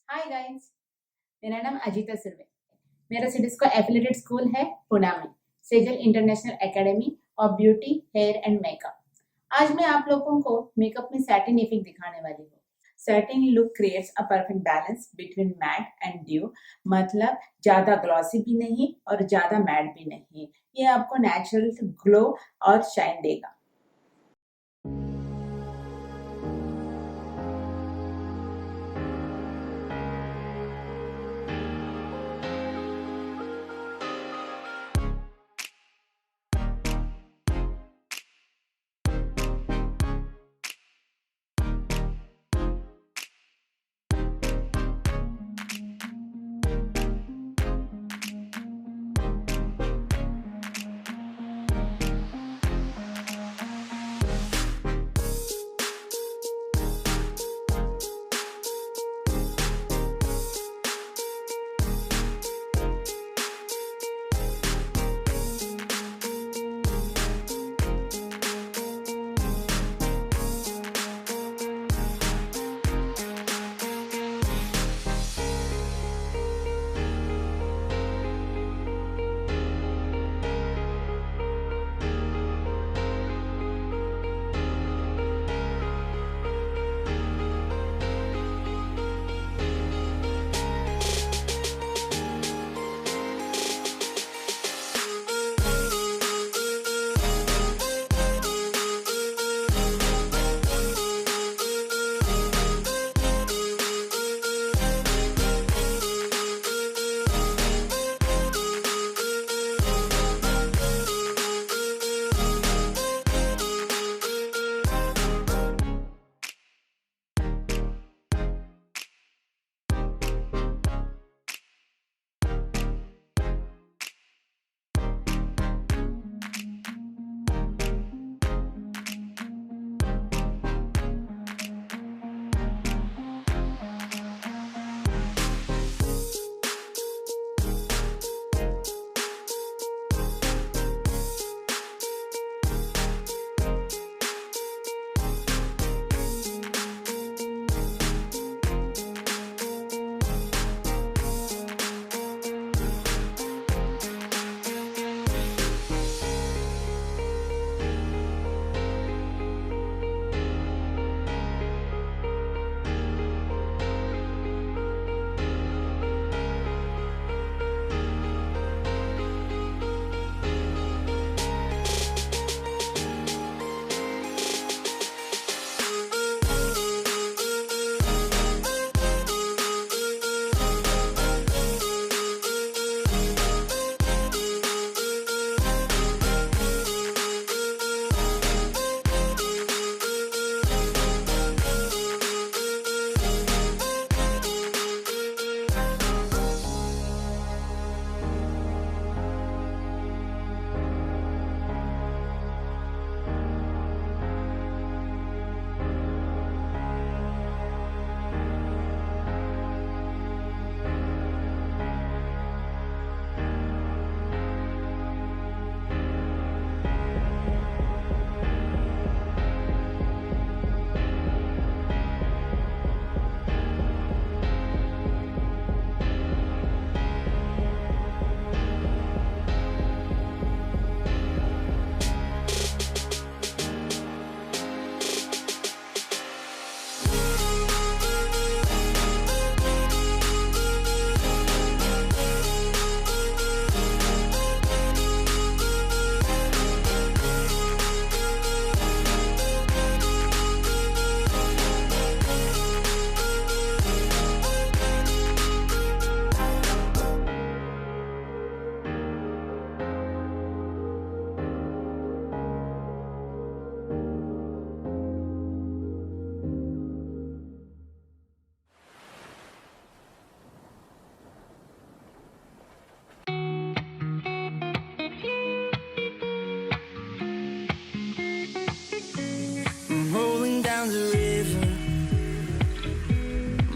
Hi guys, मेरा नाम अजीता सुर्वे। मेरा सिडिस्को एफिलिएटेड स्कूल है पुणे में, Sejal international academy of beauty hair and makeup. आज मैं आप लोगों को मेकअप में सैटिन इफेक्ट दिखाने वाली हूँ। Satin look creates a perfect balance between matte and dew, मतलब ज्यादा ग्लॉसी भी नहीं और ज्यादा मैट भी नहीं। ये आपको नेचुरल ग्लो और शाइन देगा।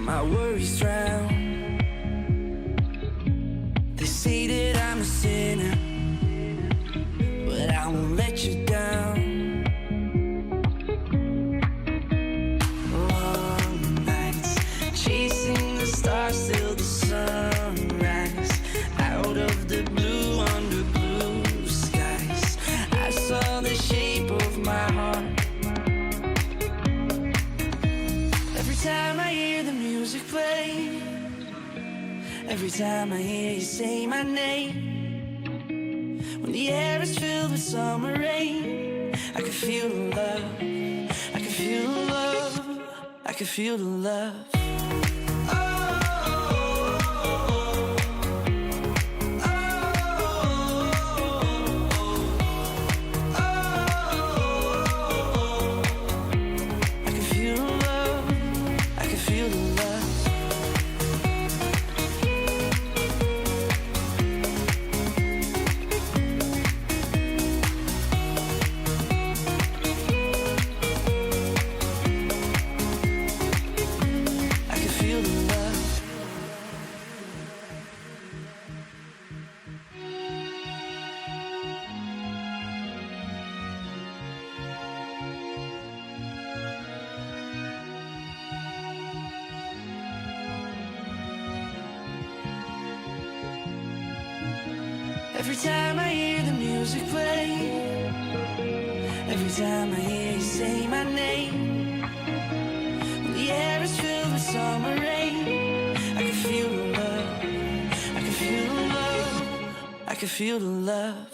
My worries drown. They say that I'm a sinner, but I won't let you down. Long nights chasing the stars. time I hear the music play, every time I hear you say my name, when the air is filled with summer rain, I can feel the love, I can feel the love, I can feel the love. Every time I hear the music play, every time I hear you say my name, when the air is filled with summer rain, I can feel the love, I can feel the love, I can feel the love.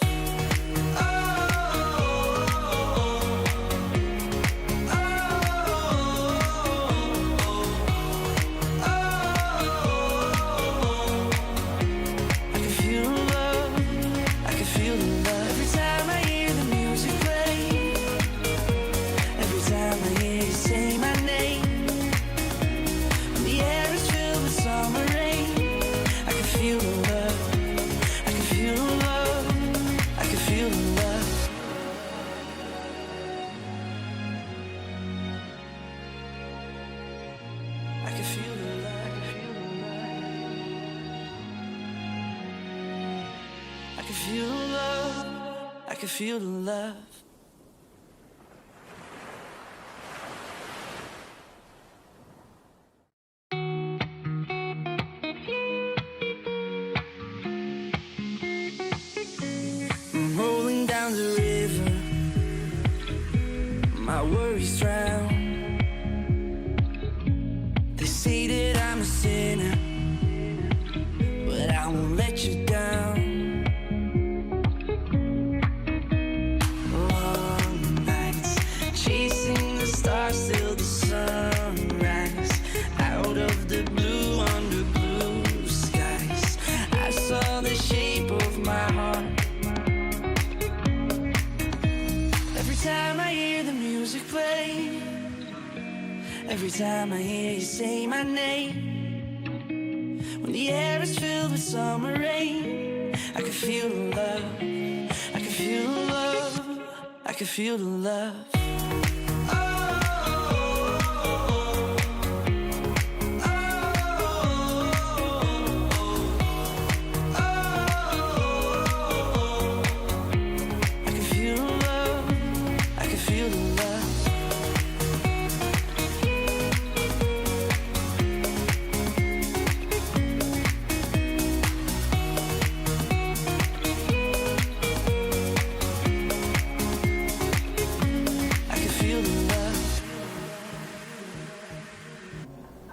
I can feel the love. I'm rolling down the river, my worries drown. They say that I'm a sinner, but I won't let you down. Till the sunrise, out of the blue, under blue skies, I saw the shape of my heart. Every time I hear the music play, every time I hear you say my name, when the air is filled with summer rain, I can feel the love, I can feel the love, I can feel the love.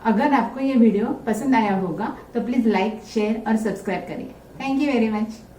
अगर आपको ये video पसंद आया होगा तो please like, share और subscribe करिए। Thank you very much.